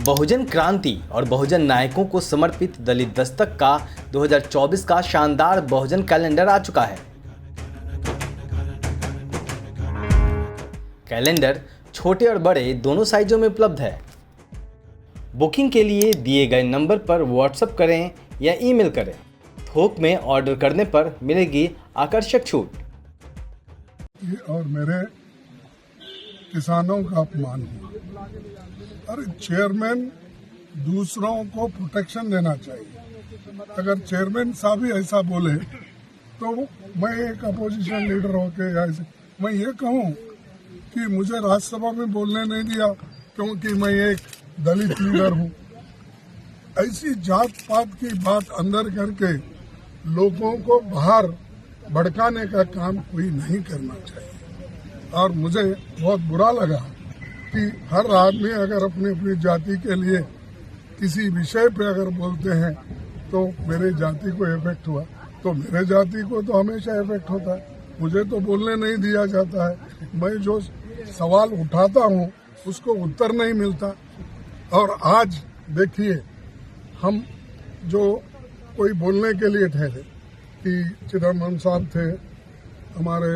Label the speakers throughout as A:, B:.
A: बहुजन क्रांति और बहुजन नायकों को समर्पित दलित दस्तक का 2024 का शानदार बहुजन कैलेंडर आ चुका है। कैलेंडर छोटे और बड़े दोनों साइजों में उपलब्ध है। बुकिंग के लिए दिए गए नंबर पर व्हाट्सएप करें या ईमेल करें। थोक में ऑर्डर करने पर मिलेगी आकर्षक छूट।
B: और मेरे किसानों का अपमान है। अरे चेयरमैन दूसरों को प्रोटेक्शन देना चाहिए। अगर चेयरमैन साहब ही ऐसा बोले तो मैं एक अपोजिशन लीडर होके या ऐसे मैं ये कहूँ कि मुझे राज्यसभा में बोलने नहीं दिया क्योंकि मैं एक दलित लीडर हूँ। ऐसी जात पात की बात अंदर करके लोगों को बाहर भड़काने का काम कोई नहीं करना चाहिए। और मुझे बहुत बुरा लगा कि हर आदमी अगर अपनी अपनी जाति के लिए किसी विषय पे अगर बोलते हैं तो मेरे जाति को इफेक्ट हुआ, तो मेरे जाति को तो हमेशा इफेक्ट होता है। मुझे तो बोलने नहीं दिया जाता है। मैं जो सवाल उठाता हूँ उसको उत्तर नहीं मिलता। और आज देखिए, हम जो कोई बोलने के लिए ठहरे कि चिदम्बरम साहब थे, हमारे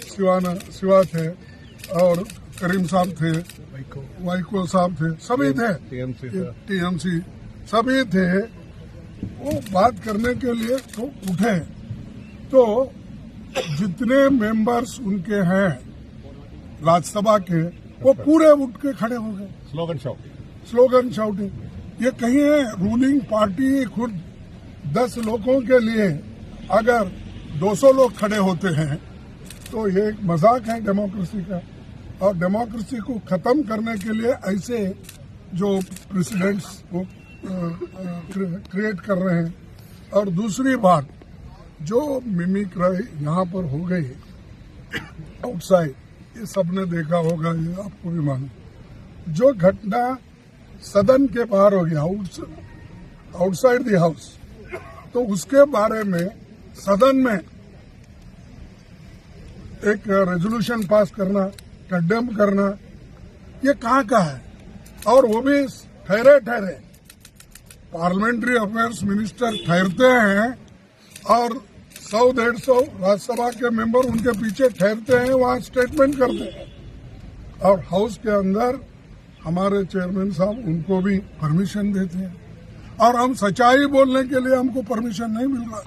B: शिवा थे और करीम साहब थे, वाइको साहब थे, सभी थे, टीएमसी सभी थे। वो बात करने के लिए तो उठे, तो जितने मेंबर्स उनके हैं राज्यसभा के वो पूरे उठ के खड़े हो गए। Slogan shouting. ये कहीं है रूलिंग पार्टी खुद 10 लोगों के लिए अगर 200 लोग खड़े होते हैं तो ये एक मजाक है डेमोक्रेसी का। और डेमोक्रेसी को खत्म करने के लिए ऐसे जो प्रेसिडेंट्स को क्रिएट कर रहे हैं। और दूसरी बात, जो मिमिक्री यहाँ पर हो गई आउटसाइड, ये सबने देखा होगा, ये आपको भी मालूम। जो घटना सदन के बाहर हो गया, आउटसाइड द हाउस, तो उसके बारे में सदन में एक रेजोल्यूशन पास करना, कंडेम करना, ये कहाँ का है? और वो भी ठहरे पार्लियामेंट्री अफेयर्स मिनिस्टर ठहरते हैं और 100-150 राज्यसभा के मेंबर उनके पीछे ठहरते हैं, वहाँ स्टेटमेंट करते हैं। और हाउस के अंदर हमारे चेयरमैन साहब उनको भी परमिशन देते हैं। और हम सच्चाई बोलने के लिए हमको परमिशन नहीं मिल रहा।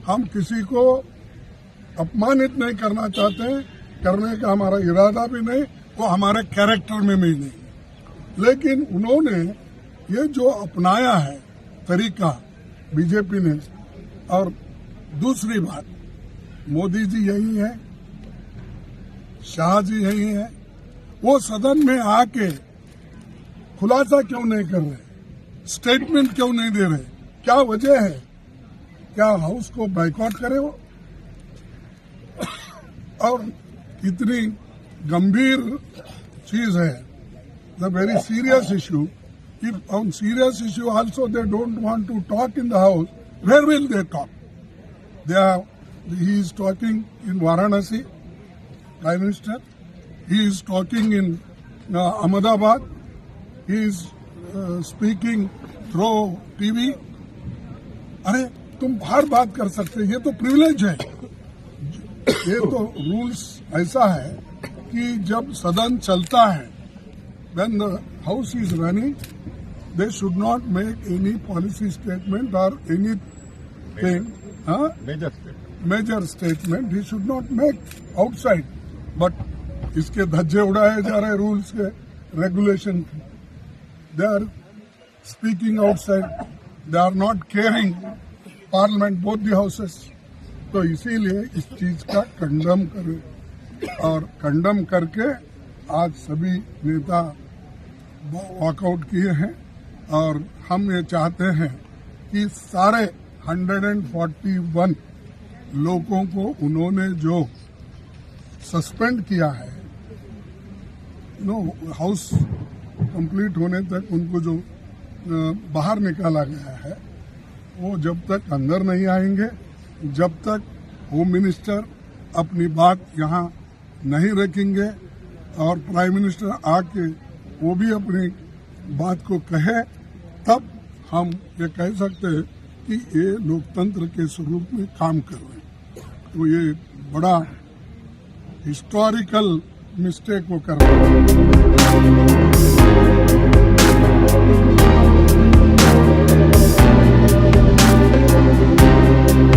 B: हम किसी को अपमानित नहीं करना चाहते, करने का हमारा इरादा भी नहीं, वो हमारे कैरेक्टर में भी नहीं। लेकिन उन्होंने ये जो अपनाया है तरीका बीजेपी ने, और दूसरी बात, मोदी जी यही है, शाह जी यही है, वो सदन में आके खुलासा क्यों नहीं कर रहे, स्टेटमेंट क्यों नहीं दे रहे? क्या वजह है? क्या हाउस को बाइकआउट करे वो? और इतनी गंभीर चीज है, the very serious issue. If on serious issue also they don't want to talk in the house, where will they talk? He is talking in Varanasi, Prime Minister. He is talking in Ahmedabad. He is speaking through TV. अरे तुम बाहर बात कर सकते, ये तो privilege है। ये तो रूल्स ऐसा है कि जब सदन चलता है, when the house is running, they should not make any policy statement or anything. Major statement he should not make outside. But इसके धज्जे उड़ाए जा रहे रूल्स के, रेगुलेशन के। They are speaking outside. They are not caring parliament, both the houses. तो इसीलिए इस चीज का कंडम करें, और कंडम करके आज सभी नेता वॉकआउट किए हैं। और हम ये चाहते हैं कि सारे 141 लोगों को उन्होंने जो सस्पेंड किया है, हाउस कंप्लीट होने तक उनको जो बाहर निकाला गया है, वो जब तक अंदर नहीं आएंगे, जब तक होम मिनिस्टर अपनी बात यहाँ नहीं रखेंगे और प्राइम मिनिस्टर आके वो भी अपनी बात को कहे, तब हम ये कह सकते हैं कि ये लोकतंत्र के स्वरूप में काम कर रहे हैं। तो ये बड़ा हिस्टोरिकल मिस्टेक वो कर रहे हैं।